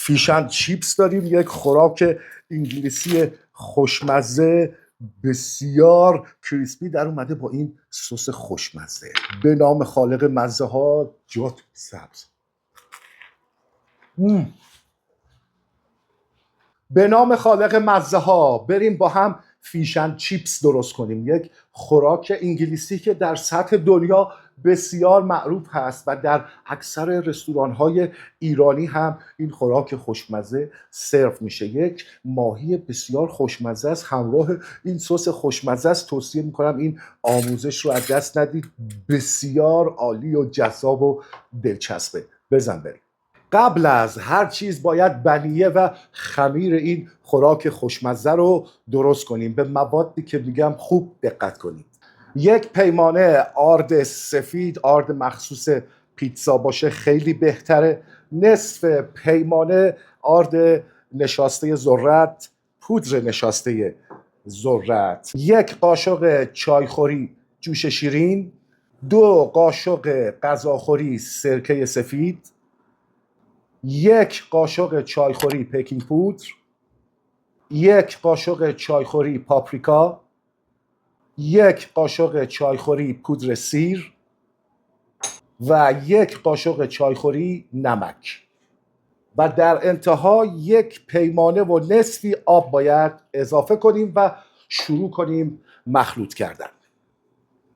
فیش اند چیپس داریم، یک خوراک انگلیسی خوشمزه بسیار کریسپی در اومده با این سس خوشمزه. به نام خالق مزه ها جات سبز. به نام خالق مزه ها بریم با هم فیش اند چیپس درست کنیم، یک خوراک انگلیسی که در سطح دنیا بسیار معروف هست و در اکثر رستوران‌های ایرانی هم این خوراک خوشمزه سرو میشه. یک ماهی بسیار خوشمزه است، همراه این سس خوشمزه است. توصیه میکنم این آموزش رو از دست ندید، بسیار عالی و جذاب و دلچسبه. بزن بریم. قبل از هر چیز باید بنیه و خمیر این خوراک خوشمزه رو درست کنیم. به موادی که میگم خوب دقت کنید. یک پیمانه آرد سفید، آرد مخصوص پیتزا باشه خیلی بهتره. نصف پیمانه آرد نشاسته ذرت، پودر نشاسته ذرت. یک قاشق چایخوری جوش شیرین. 2 قاشق غذاخوری سرکه سفید. 1 قاشق چایخوری پیکینگ پودر. 1 قاشق چایخوری پاپریکا. 1 قاشق چایخوری پودر سیر و 1 قاشق چایخوری نمک. و در انتها 1 پیمانه و نصفی آب باید اضافه کنیم و شروع کنیم مخلوط کردن.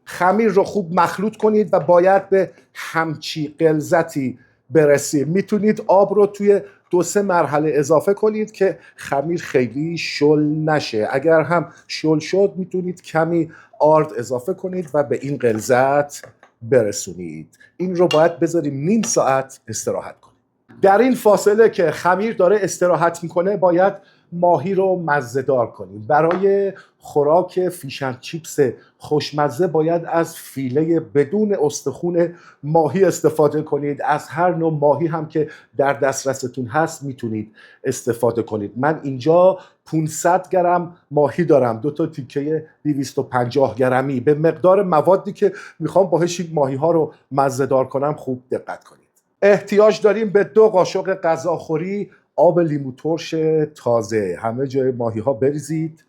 خمیر رو خوب مخلوط کنید و باید به همچی غلظتی برسیم. میتونید آب رو توی 2-3 مرحله اضافه کنید که خمیر خیلی شل نشه. اگر هم شل شد میتونید کمی آرد اضافه کنید و به این غلظت برسونید. این رو باید بذاریم نیم ساعت استراحت کنید. در این فاصله که خمیر داره استراحت میکنه باید ماهی رو مزه دار کنیم. برای خوراک فیش اند چیپس خوشمزه باید از فیله بدون استخون ماهی استفاده کنید. از هر نوع ماهی هم که در دسترستون هست میتونید استفاده کنید. من اینجا 500 گرم ماهی دارم، 2 تا تیکه 250 گرمی. به مقدار موادی که میخوام باهاش این ماهی ها رو مزه دار کنم خوب دقت کنید. احتیاج داریم به 2 قاشق غذاخوری آب لیمو ترش تازه. همه جای ماهی ها بریزید.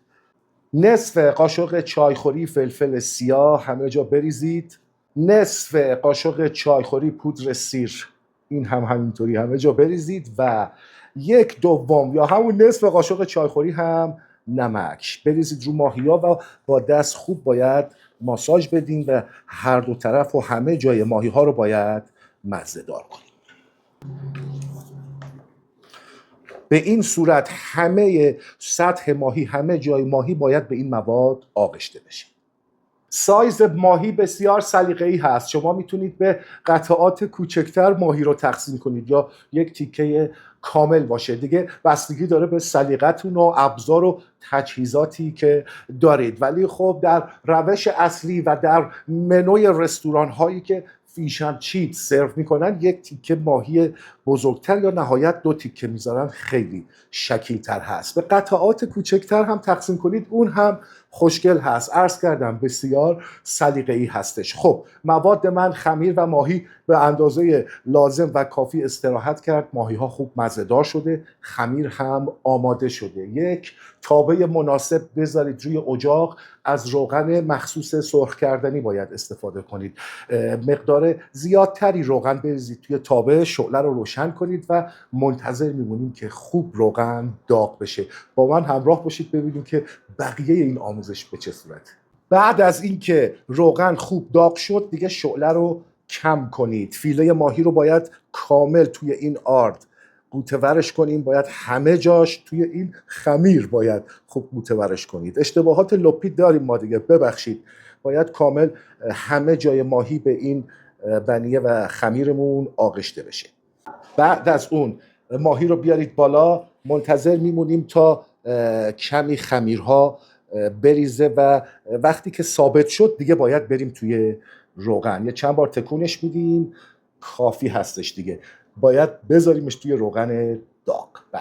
نصف قاشق چایخوری فلفل سیاه همه جا بریزید. نصف قاشق چایخوری پودر سیر، این هم همینطوری همه جا بریزید. و 1/2 یا همون نصف قاشق چایخوری هم نمک بریزید رو ماهی ها و با دست خوب باید ماساژ بدین و هر دو طرف و همه جای ماهی ها رو باید مزه دار کنید. به این صورت همه سطح ماهی، همه جای ماهی باید به این مواد آغشته بشه. سایز ماهی بسیار سلیقه‌ای هست. شما میتونید به قطعات کوچکتر ماهی رو تقسیم کنید یا یک تیکه کامل باشه. دیگه بستگی داره به سلیقتون و ابزار و تجهیزاتی که دارید. ولی خب در روش اصلی و در منوی رستوران هایی که فیش اند چیپس سرو میکنن، یک تیکه ماهی بزرگتر یا نهایت 2 تیکه میذارن، خیلی شکیلتر هست. به قطعات کوچکتر هم تقسیم کنید، اون هم خوشگل هست. عرض کردم بسیار سلیقه‌ای هستش. خب مواد من خمیر و ماهی به اندازه لازم و کافی استراحت کرد. ماهی ها خوب مزه‌دار شده، خمیر هم آماده شده. 1 تابه مناسب بذارید روی اجاق. از روغن مخصوص سرخ کردنی باید استفاده کنید. مقدار زیادتری روغن بریزید توی تابه، شعله رو روشن کنید و منتظر میمونیم که خوب روغن داغ بشه. با من همراه باشید ببینیم که بقیه این آموزش به چه صورته. بعد از اینکه روغن خوب داغ شد دیگه شعله رو کم کنید. فیله ماهی رو باید کامل توی این آرد قوطه‌ورش کنیم. باید همه جاش توی این خمیر باید خوب قوطه‌ورش کنید. اشتباهات لپی داریم ما دیگه، ببخشید. باید کامل همه جای ماهی به این بنیه و خمیرمون آغشته بشه. بعد از اون ماهی رو بیارید بالا. منتظر میمونیم تا کمی خمیرها بریزه و وقتی که ثابت شد دیگه باید بریم توی روغن. یه چند بار تکونش میدیم، کافی هستش دیگه. باید بذاریمش توی روغن داغ. به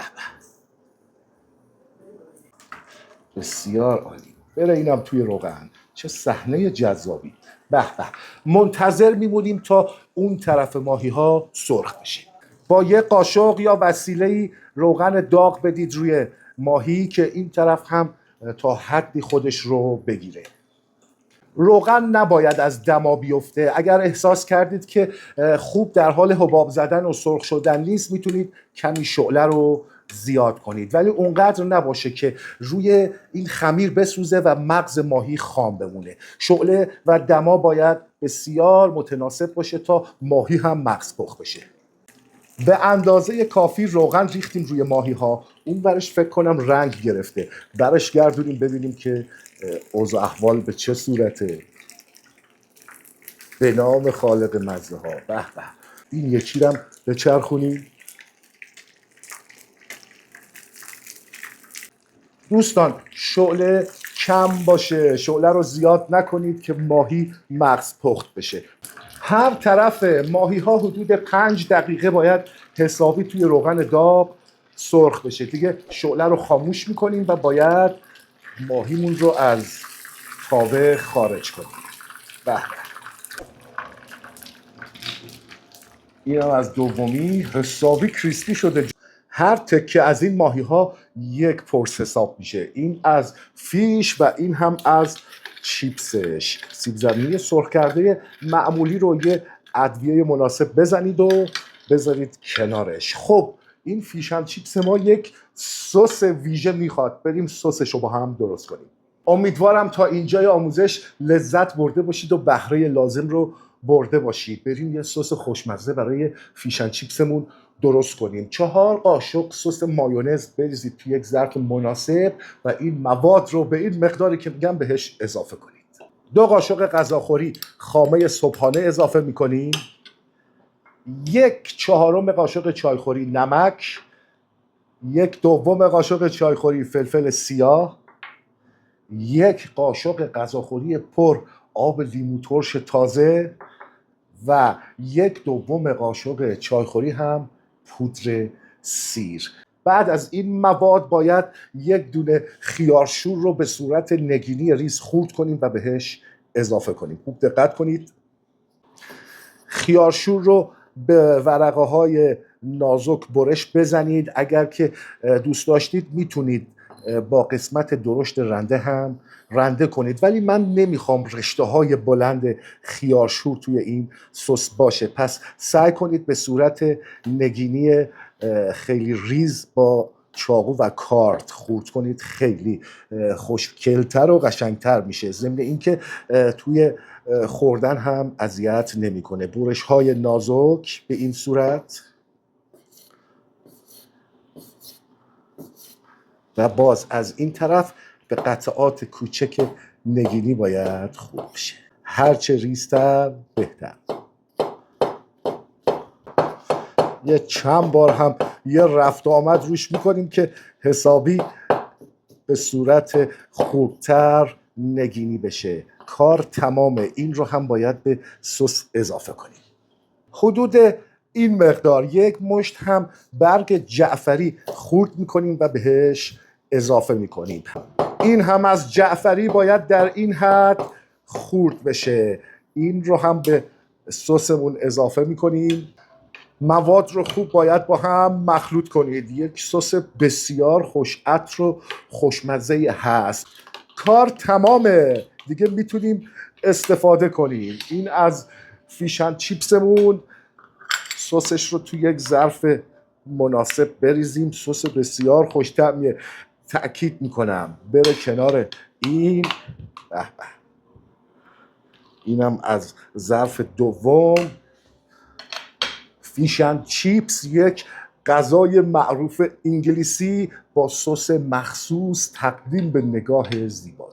بسیار عالی. بره اینم توی روغن. چه صحنه جذابی. به منتظر میمونیم تا اون طرف ماهی ها سرخ بشه. با یه قاشق یا وسیله‌ای روغن داغ بدید روی ماهی که این طرف هم تا حدی خودش رو بگیره. روغن نباید از دما بیفته. اگر احساس کردید که خوب در حال حباب زدن و سرخ شدن نیست، میتونید کمی شعله رو زیاد کنید، ولی اونقدر نباشه که روی این خمیر بسوزه و مغز ماهی خام بمونه. شعله و دما باید بسیار متناسب باشه تا ماهی هم مغز پخت بشه. به اندازه کافی روغن ریختیم روی ماهی ها. اون برش فکر کنم رنگ گرفته. برش گردونیم ببینیم که اوضاع احوال به چه صورته. به نام خالق مزه ها. به به. این یکی رو هم بچرخونیم. دوستان شعله کم باشه، شعله رو زیاد نکنید که ماهی مغز پخت بشه. هر طرف ماهی ها حدود 5 دقیقه باید حسابی توی روغن داغ سرخ بشه. دیگه شعله رو خاموش میکنیم و باید ماهیمون رو از تاوه خارج کنیم. به این هم از دومی حسابی کریسپی شده. هر تکه از این ماهی ها یک پرس حساب میشه. این از فیش و این هم از چیپسش. سیب زمینی سرخ کرده معمولی رو یه ادویه مناسب بزنید و بذارید کنارش. خب این فیش هم چیپس ما یک سس ویژه میخواد. بریم سسش رو با هم درست کنیم. امیدوارم تا اینجای آموزش لذت برده باشید و بهره لازم رو برده باشید. بریم یه سس خوشمزه برای فیشن چیپسمون درست کنیم. 4 قاشق سس مایونز بریزید توی یک ظرف مناسب و این مواد رو به این مقداری که میگم بهش اضافه کنید. 2 قاشق غذاخوری خامه صبحانه اضافه میکنیم. 1/4 قاشق چایخوری نمک. 1/2 قاشق چایخوری فلفل سیاه. 1 قاشق غذاخوری پر آب لیمو ترش تازه و 1/2 قاشق چایخوری هم پودر سیر. بعد از این مواد باید 1 دونه خیارشور رو به صورت نگینی ریز خورد کنیم و بهش اضافه کنیم. خوب دقت کنید. خیارشور رو به ورقه های نازک برش بزنید. اگر که دوست داشتید میتونید با قسمت درشت رنده هم رنده کنید، ولی من نمیخوام رشته های بلند خیارشور توی این سس باشه، پس سعی کنید به صورت نگینی خیلی ریز با چاقو و کارد خورد کنید. خیلی خوشگل‌تر و قشنگتر میشه، ضمن اینکه توی خوردن هم اذیت نمیکنه. برش های نازک به این صورت و باز از این طرف به قطعات کوچک نگینی باید خورد بشه. هرچه ریزتر بهتر. یه چند بار هم یه رفت آمد روش میکنیم که حسابی به صورت خوبتر نگینی بشه. کار تمامه. این رو هم باید به سس اضافه کنیم. حدود این مقدار 1 مشت هم برگ جعفری خورد میکنیم و بهش اضافه میکنیم. این هم از جعفری باید در این حد خورد بشه. این رو هم به سسمون اضافه میکنیم. مواد رو خوب باید با هم مخلوط کنید. یک سس بسیار خوش عطر و خوشمزه هست. کار تمامه، دیگه میتونیم استفاده کنیم. این از فیشن چیپسمون. سسش رو توی یک ظرف مناسب بریزیم. سس بسیار خوش‌طعمیه. تأکید میکنم بره کنار این. به به. اینم از ظرف دوم. فیشن چیپس یک غذای معروف انگلیسی با سس مخصوص تقدیم به نگاه زیبا.